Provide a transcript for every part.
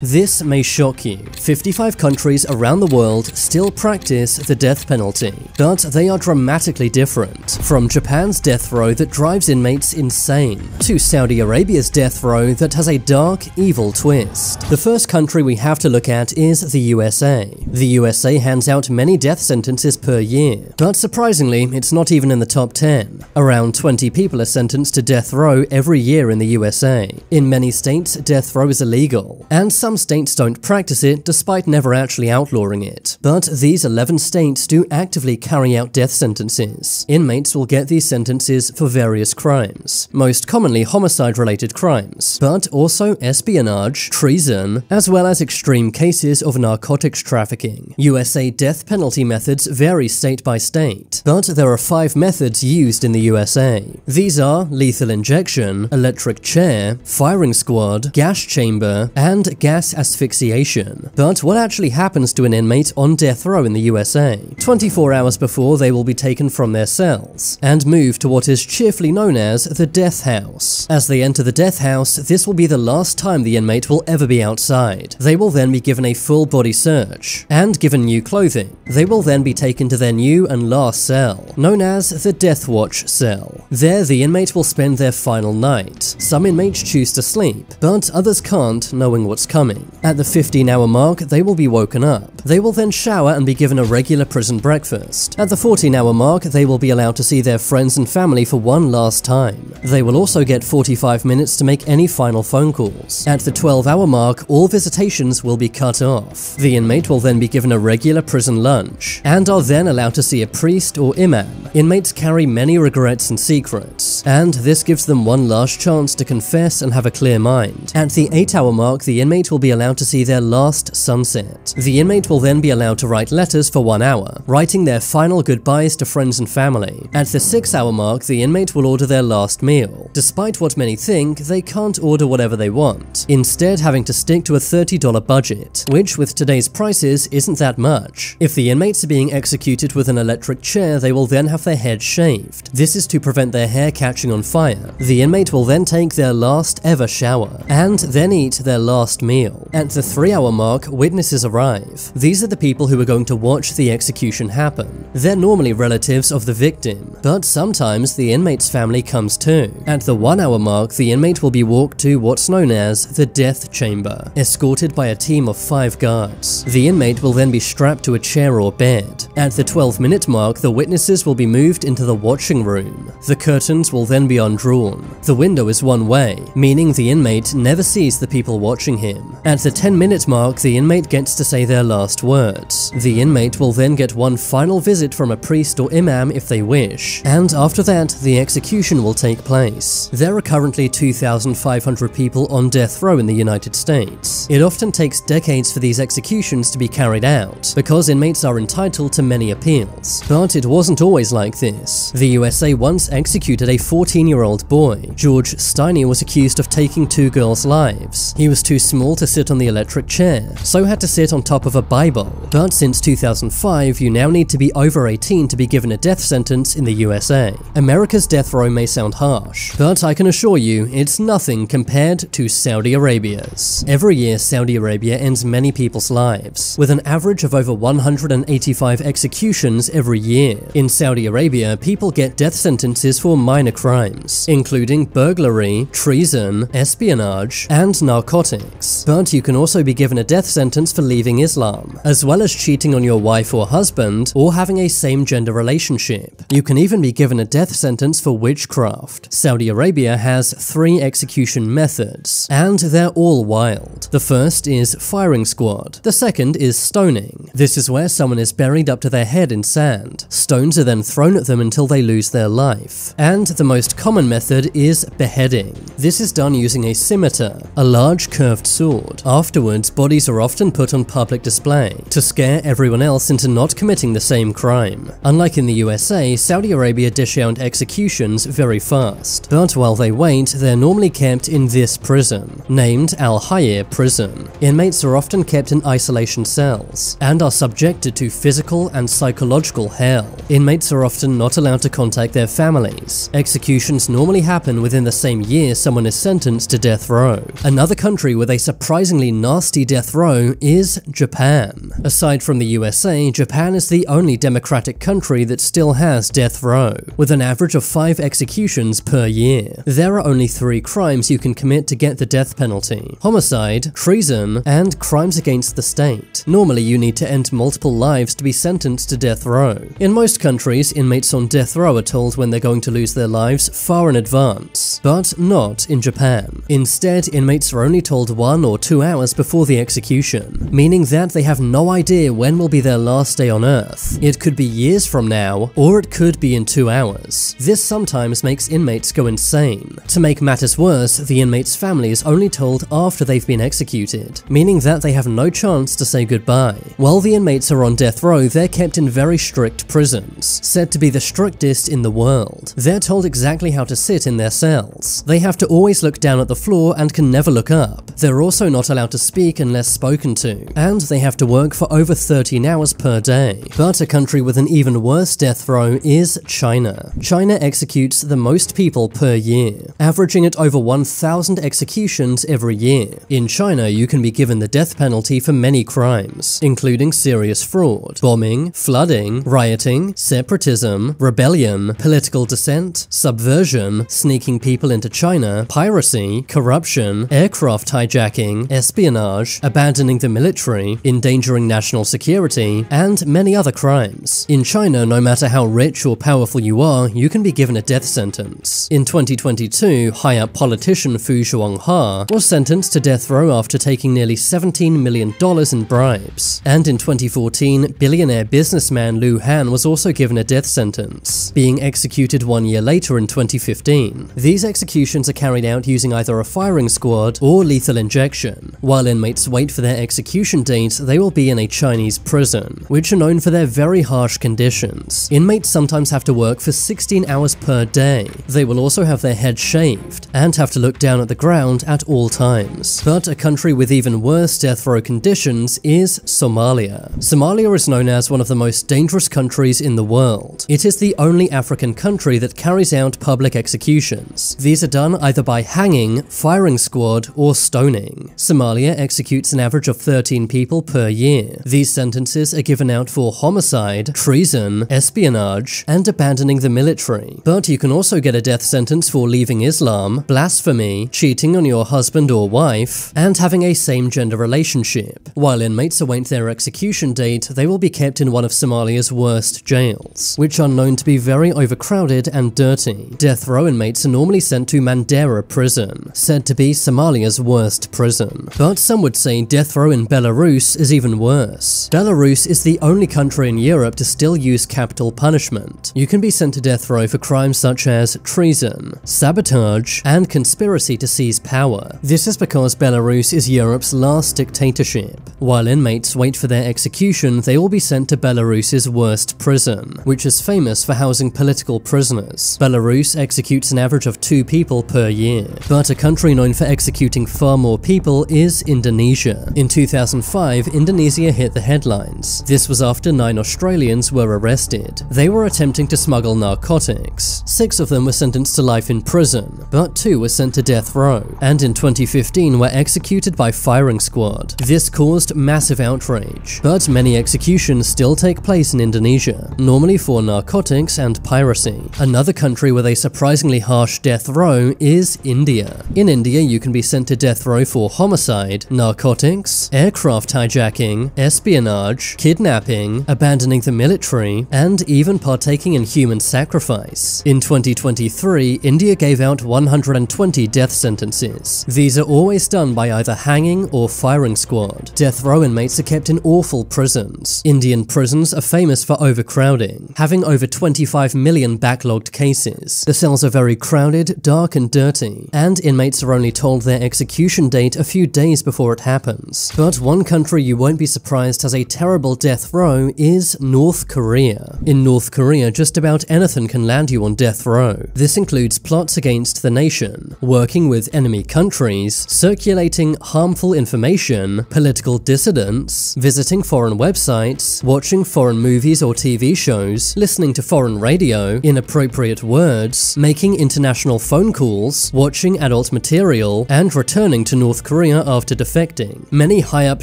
This may shock you. 55 countries around the world still practice the death penalty, but they are dramatically different. From Japan's death row that drives inmates insane, to Saudi Arabia's death row that has a dark, evil twist. The first country we have to look at is the USA. The USA hands out many death sentences per year, but surprisingly, it's not even in the top 10. Around 20 people are sentenced to death row every year in the USA. In many states, death row is illegal, and some states don't practice it despite never actually outlawing it. But these 11 states do actively carry out death sentences. Inmates will get these sentences for various crimes, most commonly homicide-related crimes, but also espionage, treason, as well as extreme cases of narcotics trafficking. USA death penalty methods vary state by state, but there are 5 methods used in the USA. These are lethal injection, electric chair, firing squad, gas chamber, and gas asphyxiation. But what actually happens to an inmate on death row in the USA? 24 hours before, they will be taken from their cells and moved to what is cheerfully known as the death house. As they enter the death house, this will be the last time the inmate will ever be outside. They will then be given a full body search and given new clothing. They will then be taken to their new and last cell, known as the Death Watch cell. There, the inmate will spend their final night. Some inmates choose to sleep, but others can't, knowing what's coming. At the 15-hour mark, they will be woken up. They will then shower and be given a regular prison breakfast. At the 14-hour mark, they will be allowed to see their friends and family for one last time. They will also get 45 minutes to make any final phone calls. At the 12-hour mark, all visitations will be cut off. The inmate will then be given a regular prison lunch, and are then allowed to see a priest or imam. Inmates carry many regrets and secrets, and this gives them one last chance to confess and have a clear mind. At the 8-hour mark, the inmate will be allowed to see their last sunset. The inmate will then be allowed to write letters for 1 hour, writing their final goodbyes to friends and family. At the 6-hour mark, the inmate will order their last meal. Despite what many think, they can't order whatever they want, instead having to stick to a $30 budget, which with today's prices isn't that much. If the inmates are being executed with an electric chair, they will then have their heads shaved. This is to prevent their hair catching on fire. The inmate will then take their last ever shower, and then eat their last meal. At the 3-hour mark, witnesses arrive. These are the people who are going to watch the execution happen. They're normally relatives of the victim, but sometimes the inmate's family comes too. At the 1-hour mark, the inmate will be walked to what's known as the death chamber, escorted by a team of 5 guards. The inmate will then be strapped to a chair or bed. At the 12-minute mark, the witnesses will be moved into the watching room. The curtains will then be undrawn. The window is one way, meaning the inmate never sees the people watching him. At the 10-minute mark, the inmate gets to say their last words. The inmate will then get one final visit from a priest or imam if they wish, and after that, the execution will take place. There are currently 2,500 people on death row in the United States. It often takes decades for these executions to be carried out, because inmates are entitled to many appeals. But it wasn't always like this. The USA once executed a 14-year-old boy. George Steiny was accused of taking 2 girls' lives. He was too small to sit on the electric chair, so had to sit on top of a Bible. But since 2005, you now need to be over 18 to be given a death sentence in the USA. America's death row may sound harsh, but I can assure you, it's nothing compared to Saudi Arabia's. Every year, Saudi Arabia ends many people's lives, with an average of over 185 executions every year. In Saudi Arabia, people get death sentences for minor crimes, including burglary, treason, espionage, and narcotics. But you can also be given a death sentence for leaving Islam, as well as cheating on your wife or husband, or having a same-gender relationship. You can even be given a death sentence for witchcraft. Saudi Arabia has 3 execution methods, and they're all wild. The first is firing squad. The second is stoning. This is where someone is buried up to their head in sand. Stones are then thrown at them until they lose their life. And the most common method is beheading. This is done using a scimitar, a large curved sword. Afterwards, bodies are often put on public display to scare everyone else into not committing the same crime. Unlike in the USA, Saudi Arabia dish out executions very fast. But while they wait, they're normally kept in this prison, named Al Hayr Prison. Inmates are often kept in isolation cells and are subjected to physical and psychological hell. Inmates are often not allowed to contact their families. Executions normally happen within the same year someone is sentenced to death row. Another country with a surprising surprisingly nasty death row is Japan. Aside from the USA, Japan is the only democratic country that still has death row, with an average of 5 executions per year. There are only 3 crimes you can commit to get the death penalty: homicide, treason, and crimes against the state. Normally, you need to end multiple lives to be sentenced to death row. In most countries, inmates on death row are told when they're going to lose their lives far in advance, but not in Japan. Instead, inmates are only told 1 or 2 hours before the execution, meaning that they have no idea when will be their last day on Earth. It could be years from now, or it could be in 2 hours. This sometimes makes inmates go insane. To make matters worse, the inmate's family is only told after they've been executed, meaning that they have no chance to say goodbye. While the inmates are on death row, they're kept in very strict prisons, said to be the strictest in the world. They're told exactly how to sit in their cells. They have to always look down at the floor and can never look up. They're also not allowed to speak unless spoken to, and they have to work for over 13 hours per day. But a country with an even worse death row is China. China executes the most people per year, averaging at over 1,000 executions every year. In China, you can be given the death penalty for many crimes, including serious fraud, bombing, flooding, rioting, separatism, rebellion, political dissent, subversion, sneaking people into China, piracy, corruption, aircraft hijacking, espionage, abandoning the military, endangering national security, and many other crimes. In China, no matter how rich or powerful you are, you can be given a death sentence. In 2022, high-up politician Fu Zhuangha was sentenced to death row after taking nearly $17 million in bribes. And in 2014, billionaire businessman Liu Han was also given a death sentence, being executed 1 year later in 2015. These executions are carried out using either a firing squad or lethal injection. While inmates wait for their execution date, they will be in a Chinese prison, which are known for their very harsh conditions. Inmates sometimes have to work for 16 hours per day. They will also have their heads shaved and have to look down at the ground at all times. But a country with even worse death row conditions is Somalia. Somalia is known as one of the most dangerous countries in the world. It is the only African country that carries out public executions. These are done either by hanging, firing squad, or stoning. Somalia executes an average of 13 people per year. These sentences are given out for homicide, treason, espionage, and abandoning the military. But you can also get a death sentence for leaving Islam, blasphemy, cheating on your husband or wife, and having a same-gender relationship. While inmates await their execution date, they will be kept in one of Somalia's worst jails, which are known to be very overcrowded and dirty. Death row inmates are normally sent to Mandera prison, said to be Somalia's worst prison. But some would say death row in Belarus is even worse. Belarus is the only country in Europe to still use capital punishment. You can be sent to death row for crimes such as treason, sabotage, and conspiracy to seize power. This is because Belarus is Europe's last dictatorship. While inmates wait for their execution, they will be sent to Belarus's worst prison, which is famous for housing political prisoners. Belarus executes an average of 2 people per year. But a country known for executing far more people is Indonesia. In 2005, Indonesia hit the headlines. This was after 9 Australians were arrested. They were attempting to smuggle narcotics. 6 of them were sentenced to life in prison, but 2 were sent to death row, and in 2015 were executed by firing squad. This caused massive outrage, but many executions still take place in Indonesia, normally for narcotics and piracy. Another country with a surprisingly harsh death row is India. In India, you can be sent to death row for homicide, narcotics, aircraft hijacking, espionage, kidnapping, abandoning the military, and even partaking in human sacrifice. In 2023, India gave out 120 death sentences. These are always done by either hanging or firing squad. Death row inmates are kept in awful prisons. Indian prisons are famous for overcrowding, having over 25 million backlogged cases. The cells are very crowded, dark, and dirty, and inmates are only told their execution date a few days before it happens. But one country you won't be surprised has a terrible death row is North Korea. In North Korea, just about anything can land you on death row. This includes plots against the nation, working with enemy countries, circulating harmful information, political dissidents, visiting foreign websites, watching foreign movies or TV shows, listening to foreign radio, inappropriate words, making international phone calls, watching adult material, and returning to North Korea after defecting. Many high-up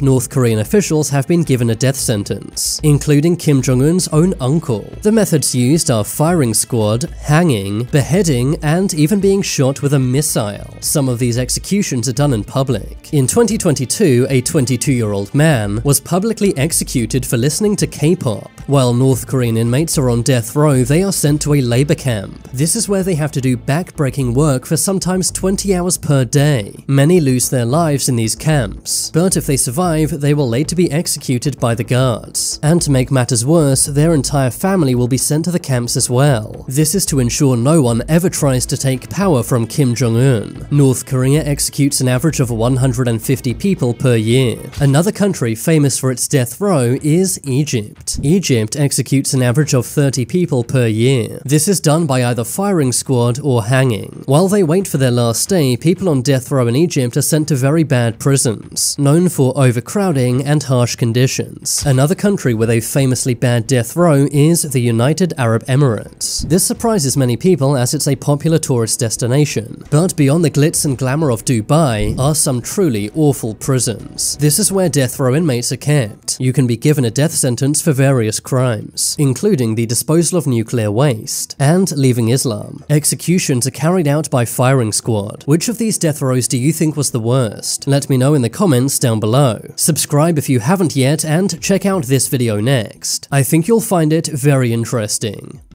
North Korean officials have been given a death sentence, including Kim Jong-un's own uncle. The methods used are firing squad, hanging, beheading, and even being shot with a missile. Some of these executions are done in public. In 2022, a 22-year-old man was publicly executed for listening to K-pop. While North Korean inmates are on death row, they are sent to a labor camp. This is where they have to do back-breaking work for sometimes 20 hours per day. Many lose their lives in these camps, but if they survive, they will later be executed by the guards. And to make matters worse, their entire family will be sent to the camps as well. This is to ensure no one ever tries to take power from Kim Jong-un. North Korea executes an average of 150 people per year. Another country famous for its death row is Egypt. Egypt executes an average of 30 people per year. This is done by either firing squad or hanging. While they wait for their last day, people on death row in Egypt are sent to very bad prisons, known for overcrowding and harsh conditions. Another country with a famously bad death row is the United Arab Emirates. This surprises many people as it's a popular tourist destination, but beyond the glitz and glamour of Dubai are some truly awful prisons. This is where death row inmates are kept. You can be given a death sentence for various crimes, including the disposal of nuclear waste and leaving Islam. Executions are carried out by firing squad. Which of these death rows do you think was the worst? Let me know in the comments down below. Subscribe if you haven't yet and check out this video next. I think you'll find it very interesting.